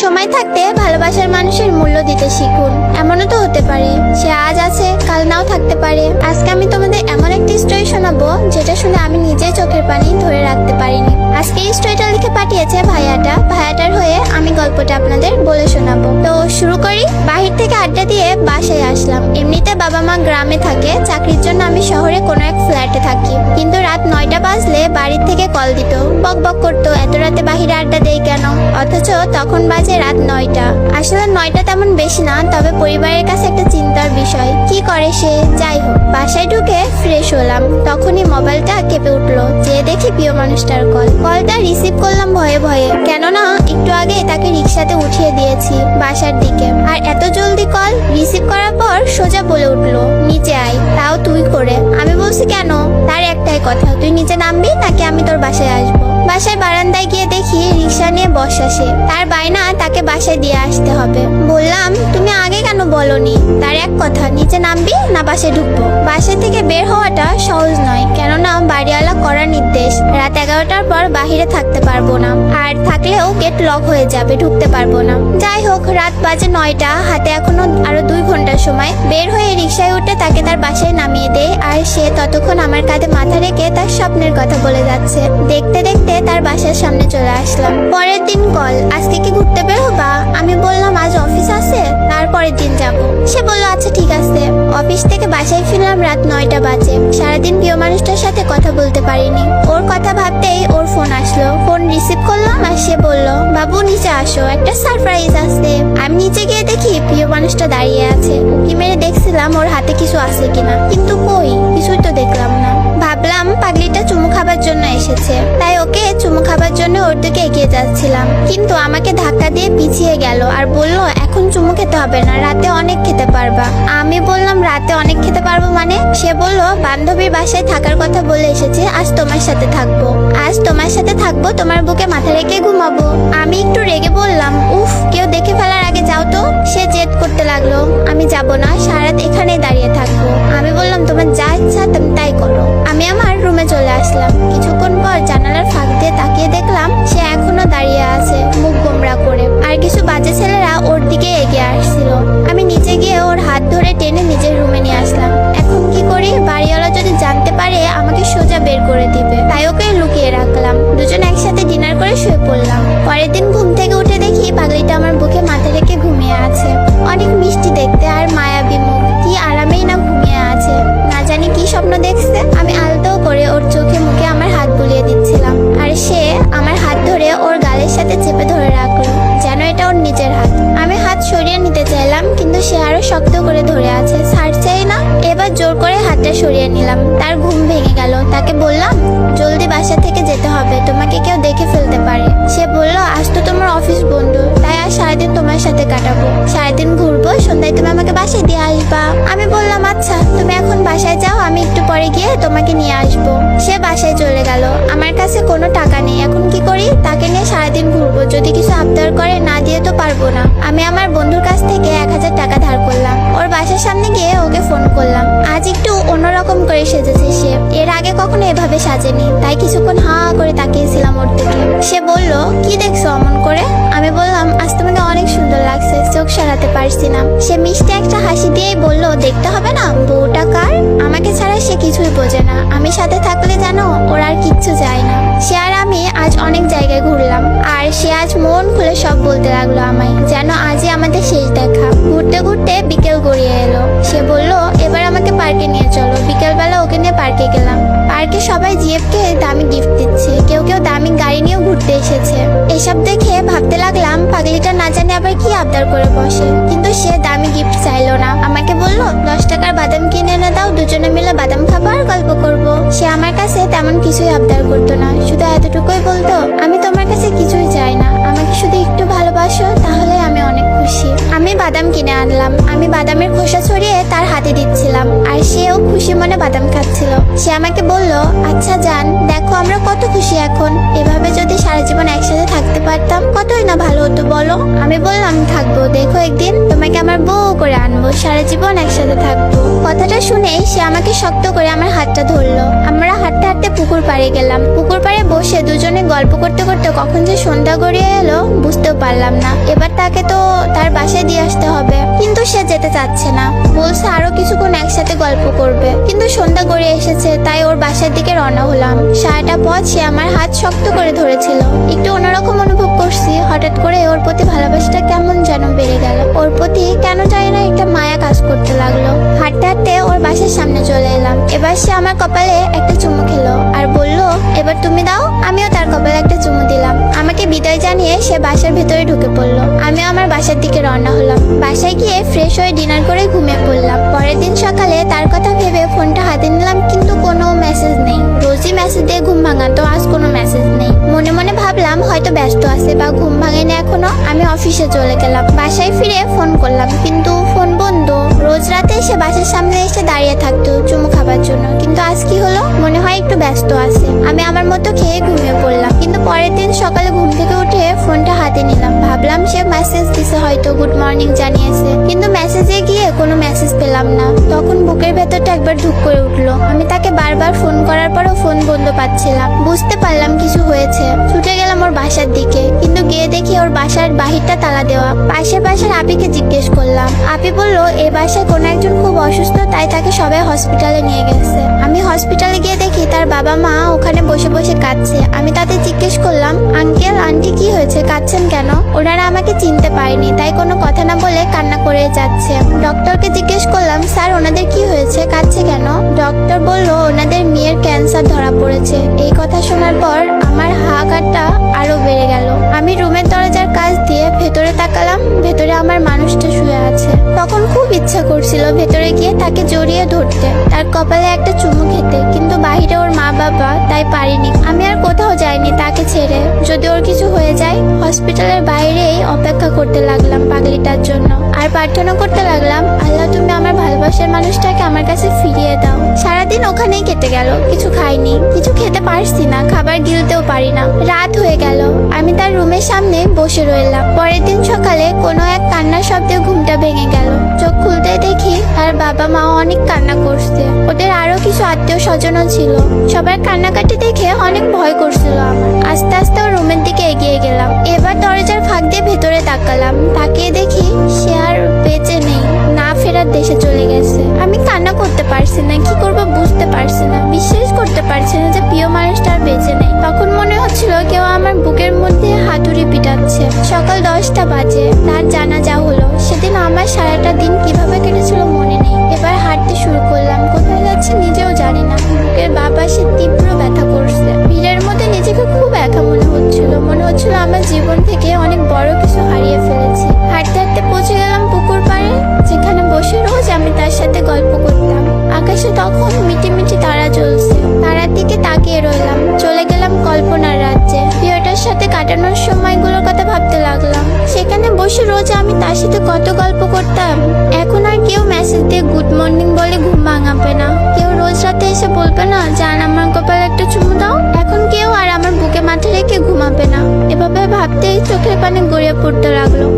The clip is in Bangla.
সময় থাকতে ভালোবাসার মানুষের মূল্য দিতে শিখুন। এমনও তো হতে পারে সে আজ আছে কাল নাও থাকতে পারে। আজকে আমি তোমাদের এমন একটি স্টোরি শোনাবো যেটা শুনে আমি নিজে চোখের পানি ধরে রাখতে পারিনি। আজকে এই স্টোরিটা লিখে পাঠিয়েছে ভাইয়াটার হয়ে আমি গল্পটা আপনাদের বলে শোনাবো। তো শুরু করি। বাহির থেকে আড্ডা দিয়ে বাসায় আসলাম। এমনিতে বাবা মা গ্রামে থাকে, চাকরির জন্য আমি শহরে কোনো এক ফ্ল্যাটে থাকি। কিন্তু রাত 9টা বাজলে বাড়ির থেকে কল দিত, বক বক করতো এত রাতে বাহিরে আড্ডা দেই কেন, অথচ তখন বাজে রাত 9টা। আসলে 9টা তেমন বেশি না, তবে পরিবারের কাছে একটা চিন্তার বিষয়। কি করে সে? যাই হোক, বাসায় ঢুকে ফ্রেশ হলাম, তখনই মোবাইলটা কেঁপে উঠলো। যে দেখি প্রিয় মানুষটার কলটা রিসিভ করলাম ভয়ে ভয়ে, কেননা একটু আগে তাকে রিক্সাতে উঠিয়ে দিয়েছি বাসার দিকে। আর এত জলদি কল রিসিভ করার পর সোজা বলে উঠলো, নিচে আয়, তাও তুই করে। আমি বলছি কেন? তার একটাই কথা, তুই নিচে নামবি নাকি আমি তোর বাসায় আসবো। বাসায় বারান্দায় গিয়ে দেখি রিক্সা নিয়ে বসা সে। তার বায়না তাকে বাসায় দিয়ে আসতে হবে। বললাম তুমি আগে কেন বলনি? তার এক কথা, নিচে নামবি না বাসায় ঢুকবো। বাসা থেকে বের হওয়াটা সহজ নয়, কেননা বাড়িওয়ালা করা নির্দেশ রাত 11টার পর বাহিরে থাকতে পারবো না, আর থাকলেও গেট লক হয়ে যাবে, ঢুকতে পারবো না। যাই হোক, রাত বাজে 9টা, হাতে এখনো আরো 2 ঘন্টার সময়। বের হয়ে রিক্সায় উঠে তাকে তার বাসায় নামিয়ে দেয়, আর সে ততক্ষণ আমার কাঁধে মাথা রেখে তার স্বপ্নের কথা বলে যাচ্ছে। দেখতে দেখতে তার বাসার সামনে চলে আসলাম। পরের দিন কল, আজকে কি ঘুরতে বের হবা? আমি বললাম আজ অফিস আছে, তারপরের দিন যাব। সে বলল আচ্ছা ঠিক আছে। অফিস থেকে বাসায় ফিরলাম রাত 9টা বাজে। সারাদিন প্রিয় মানুষটার সাথে কথা বলতে পারিনি। ওর কথা ভাবতেই ওর ফোন আসলো। ফোন রিসিভ করলাম আর সে বলল, বাবু নিচে আসো, একটা সারপ্রাইজ আছে। আমি নিচে গিয়ে দেখি প্রিয় মানুষটা দাঁড়িয়ে আছে। উকি মেরে দেখছিলাম ওর হাতে কিছু আছে কিনা, কিন্তু কই, কিছুই তো দেখলাম না। ভাবলাম পাগলিটা চুমু খাবার জন্য এসেছে, তাই ওকে চুমু খাবার জন্য ওর দিকে এগিয়ে যাচ্ছিলাম, কিন্তু আমাকে ধাক্কা দিয়ে পিছিয়ে গেল আর বলল এখন চুমু খেতে হবে না, রাতে অনেক খেতে পারবা। আমি বললাম রাতে অনেক খেতে পারবো মানে? সে বলল বান্ধবীর বাসায় থাকার কথা বলে এসেছে, আজ তোমার সাথে থাকবো। আজ তোমার সাথে থাকবো, তোমার বুকে মাথা রেখে ঘুমাবো। আমি একটু রেগে বললাম, উফ, কেউ দেখে ফেলার আগে যাও তো। সে জেদ করতে লাগলো, আমি যাব না, সারারাত এখানেই দাঁড়িয়ে থাকবো। আমি বললাম তোমার যা ইচ্ছা তুমি তাই করো। আমি আমার রুমে চলে আসলাম। কিছুক্ষণ পর জানালার ফাঁক দিয়ে তাকিয়ে দেখলাম সে এখনো দাঁড়িয়ে আছে, মুখ গোমড়া করে, আর কিছু বাজে ছেলেরা ওর দিকে এগিয়ে আসছিল। আমি নিচে গিয়ে ওর হাত ধরে টেনে নিজের রুমে নিয়ে আসলাম। এখন কি করি? বাড়িওয়ালা যদি জানতে পারে আমাকে সোজা বের করে দিবে, তাই ওকে লুকিয়ে রাখলাম। দুজন একসাথে ডিনার করে শুয়ে পড়লাম। পরের দিন ঘুম থেকে উঠে দেখি পাগলিটা আমার বুকে মাথা রেখে ঘুমিয়ে আছে। অনেক মিষ্টি দেখতে আর মায়াবী মুখ, কি আরামেই না ঘুমিয়ে আছে। না জানি কি স্বপ্ন দেখছে। আমি আলতো করে ওর চোখে মুখে আমার হাত বুলিয়ে দিচ্ছিলাম, আর সে আমার হাত ধরে ওর গালের সাথে চেপে ধরে রাখলো, যেন এটা ওর নিজের হাত। আমি হাত সরিয়ে নিতে চাইলাম, কিন্তু সে আরো শক্ত করে ধরে আছে, ছাড়ছেই না। এবার জোর করে হাতটা সরিয়ে নিলাম। তার ঘুম ভেঙে গেল। তাকে বললাম জলদি বাসা থেকে যেতে হবে, তোমাকে কেউ দেখে ফেলতে পারে। সে বলল আজ তো তোমার অফিস বন্ধ, তাই আজ সারাদিন তোমার সাথে কাটাবো, সারাদিন ঘুরবো, সন্ধ্যায় তুমি আমাকে বাসায় দিয়ে আসবা। আমি বললাম আচ্ছা, তুমি এখন বাসায় যাও, আমি একটু পরে গিয়ে তোমাকে নিয়ে আসবো। সে বাসায় চলে গেল। আমার কাছে কোনো টাকা নেই, এখন কি করি? তাকে নিয়ে সারাদিন ঘুরবো, যদি কিছু আবদার করে না দিয়ে তো পারবো না। আমি আমার বন্ধুর কাছ থেকে 1000 টাকা ধার করলাম। ওর বাসার সামনে গিয়ে ওকে ফোন করলাম। আজ একটু অন্যরকম করে সেজেছে সে, এর আগে কখনো এভাবে সাজেনি, তাই কিছুক্ষণ হা করে তাকিয়েছিলাম ওর দিকে। সে বলল কি দেখছো অমন করে? আমি বললাম আজ তোমাকে অনেক সুন্দর লাগছে, চোখ সরাতে পারছি না। সে মিষ্টি একটা হাসি দিয়েই বলল দেখতে হবে না, বউটা কার? আমাকে ছাড়া সে কিছুই বোঝে না। আমি সাথে থাকলে জানো ওর আর কিচ্ছু যায় না। সে আর আমি আজ অনেক জায়গায় ঘুরলাম, আর সে আজ মন খুলে সব বলতে লাগলো আমায়, যেন আজই আমাদের শেষ দেখা। ঘুরতে ঘুরতে বিকেল গড়িয়ে এলো। সে বলল এবার আমাকে পার্কে নিয়ে চলো। বিকেলবেলা ওকে নিয়ে পার্কে গেলাম। পার্কে সবাই জিএফকে দামি গিফট দিচ্ছে, কেউ কেউ দামি গাড়ি নিয়েও ঘুরতে এসেছে। এসব দেখে ভাবতে লাগলাম পাগলিটা না জানে আবার কি আবদার করে বসে, কিন্তু সে দামি গিফট চাইলো না। আমাকে বলল 10 টাকার বাদাম কিনে এনে দাও, দুজনে মিলে বাদাম খাবো আর গল্প করবো। সে আমার কাছে তেমন কিছুই আবদার করতো না, শুধু এতটুকুই বলতো আমি তোমার কাছে কিছুই চাই না, আমাকে শুধু একটু ভালোবাসো, তাহলে আমি অনেক খুশি। আমি বাদাম কিনে আনলাম। আমি বাদামের খোসা ছড়িয়ে তার হাতে দিচ্ছিলাম, আর সেও খুশি মনে বাদাম খাচ্ছিল। সে আমাকে বলল, আচ্ছা জান, দেখো আমরা কত খুশি এখন। এভাবে যদি সারা জীবন একসাথে থাকতে পারতাম কতই না ভালো হতো বলো। আমি বললাম, থাকবো, দেখো একদিন তোমাকে আমার বউ করে আনবো, সারা জীবন একসাথে থাকবো। কথাটা শুনেই সে আমাকে শক্ত করে আমার হাতটা ধরলো। আমরা হাঁটতে হাঁটতে পুকুর পাড়ে গেলাম। পুকুর পাড়ে বসে দুজনে গল্প করতে করতে কখন যে সন্ধ্যা গড়িয়ে এলো বুঝতেও পারলাম না। এবার তাকে তো তার বাসায় দিয়ে আসতে হবে, কিন্তু সে যেতে চাচ্ছে না। বলছে আরো কিছুক্ষণ একসাথে গল্প করবে, কিন্তু সন্ধ্যা গড়িয়ে এসেছে, তাই ওর বাসার দিকে রওনা হলাম। সারাটা পথ সে আমার হাত শক্ত করে ধরেছিল। একটু অন্যরকম অনুভব করছি। হঠাৎ করে ওর প্রতি ভালোবাসাটা কেমন যেন বেড়ে গেল। ওর প্রতি কেন জানি না একটা মায়া কাজ করতে লাগলো। হাঁটতে হাঁটতে ওর বাসার সামনে চলে এলাম। এবার সে আমার কপালে একটা চুমু খেলো আর বলল, এবার তুমি দাও। আমিও তার কপালে একটা চুমু দিলাম। আমাকে বিদায় জানিয়ে সে বাসার ভেতরে ঢুকে পড়লো। আমিও আমার বাসার দিকে রওনা হলাম। বাসায় গিয়ে ফ্রেশ হয়ে ডিনার করে ঘুমিয়ে পড়লাম। পরের দিন সকালে তার কথা ভেবে ফোনটা হাতে নিলাম, কিন্তু কোনো মেসেজ নেই। রোজই মেসেজ দিয়ে ঘুম ভাঙাতো, আজ কোনো মেসেজ নেই। মনে মনে ভাবলাম হয়তো ব্যস্ত আছে বা ঘুম ভাঙেনি এখনো। আমি অফিসে চলে গেলাম। বাসায় ফিরে ফোন করলাম, কিন্তু ফোন বন্ধ। রোজ রাতে সে বাসার সামনে এসে দাঁড়িয়ে থাকতো চুমু খাবার জন্য, কিন্তু আজ কি হলো? মনে হয় একটু ব্যস্ত আছে। আমি আমার মতো খেয়ে ঘুমিয়ে পড়লাম। কিন্তু পরের দিন সকালে ঘুম থেকে উঠে ফোনটা হাতে নিলাম। ভাবলাম সে মেসেজ দিছে, হয়তো গুড মর্নিং জানিয়েছে, কিন্তু মেসেজে গিয়ে কোনো মেসেজ পেলাম না। তখন বুকের ভেতরটা একবার ধুক করে উঠলো। আমি তাকে বারবার ফোন করার পরও ফোন বন্ধ পাচ্ছিলাম। বুঝতে পারলাম কিছু হয়েছে। ছুটে গেলাম ওর বাসার দিকে, কিন্তু গিয়ে দেখি ওর বাসার বাহিরটা তালা দেওয়া। পাশের বাসার আপিকে জিজ্ঞেস করলাম। আপি বলল এই বাসায় কোনো একজন খুব অসুস্থ, তাই তাকে সবাই হসপিটালে নিয়ে গেছে। আমি হসপিটালে গিয়ে দেখি তার বাবা মা ওখানে বসে বসে কাঁদছে। আমি তাদের জিজ্ঞেস করলাম, আঙ্কেল আন্টি কি হয়েছে, কাঁদছেন কেন? ওনারা আমাকে চিনতে পারেনি, তাই কোনো কথা না বলে কান্না করে যাচ্ছে। ডক্টরকে জিজ্ঞেস করলাম, স্যার ওনাদের কি হয়েছে, কাঁদছে কেন? ডক্টর বলল ওনাদের মেয়ের ক্যান্সার ধরা পড়েছে। এই কথা শোনার পর আমার হাহাকারটা আরো বেড়ে গেল। আমি রুমের দরজার কাছ দিয়ে ভেতরে তাকালাম। ভেতরে আমার মানুষটা শুয়ে আছে। তখন খুব ইচ্ছা করছিল ভেতরে গিয়ে তাকে জড়িয়ে ধরতে, তার কপালে একটা চুমু খেতে, কিন্তু বাইরে ওর মা বাবা, তাই পারিনি। আমি আর কোথাও যাইনি তাকে ছেড়ে। যদি ওর কিছু হয়ে যায়, হসপিটালের বাইরেই অপেক্ষা করতে লাগলাম পাগলিটার জন্য। আর প্রার্থনা করতে লাগলাম, আল্লাহ তুমি আমার ভালোবাসার মানুষটাকে আমার কাছে ফিরিয়ে দাও। সারাদিন ওখানেই কেটে গেল। কিছু খাইনি, কিছু খেতে পারছি না, খাবার গিলতেও পারি না। রাত হয়ে গেল। আমি তার রুমের সামনে বসে রইলাম। পরের দিন সকালে কোনো এক কান্নার শব্দে ঘুমটা ভেঙে গেল। চোখ খুলতে দেখি তার বাবা মা অনেক কান্না করছে। ওদের আরো কিছু আত্মীয় স্বজনও ছিল। সবার কান্নাকাটি দেখে অনেক ভয় করছিল আমার। আস্তে আস্তে ওর রুমের দিকে এগিয়ে গেলাম। এবার দরজার ফাঁক দিয়ে ভেতরে তাকালাম। তাকিয়ে দেখি সে আর বেঁচে নেই, না ফেরার দেশে চলে গেছে। আমি কান্না করতে পারছি না, কি করবো বুঝতে পারছি না। বিশ্বাস করতে পারছি না যে প্রিয় মানুষটা আর বেঁচে নেই। তখন মনে হচ্ছিল কেউ আমার বুকের মধ্যে হাতুড়ি পিটাচ্ছে। সকাল 10টা বাজে তার জানাজা হলো। সেদিন আমার সারাটা দিন কিভাবে কেটেছিল মনে নেই। এবার হাঁটতে শুরু করলাম। কোথায় যাচ্ছি নিজেও জানি না। বুকের বাঁ পাশে তীব্র ব্যথা করছে। ভিড়ের মধ্যে নিজেকে খুব একা মনে হচ্ছিল। মনে হচ্ছিল আমার জীবন থেকে অনেক বড় কিছু হারিয়ে ফেলেছি। হাঁটতে হাঁটতে পৌঁছে গেলাম পুকুর পাড়ে, যেখানে বসে রোজ আমি তার সাথে গল্প করতাম। আকাশে তখন মিটি মিটি তারা জ্বলছে। তারার দিকে তাকিয়ে রইলাম। চলে গেলাম কল্পনার রাজ্যে। প্রিয়টার সাথে কাটানোর সময়গুলোর কথা ভাবতে লাগলাম। সেখানে বসে রোজ আমি তার সাথে কত গল্প করতাম। এখন আর কেউ মেসেজ দিয়ে গুড মর্নিং বলে ঘুম ভাঙাবে না। কেউ রোজ রাতে এসে বলবে না, জান আমার কপালে একটা চুমু দাও। এখন কেউ আর আমার বুকে মাথা রেখে ঘুমাবে না। এভাবে ভাবতেই চোখের পানি গড়িয়ে পড়তে লাগলো।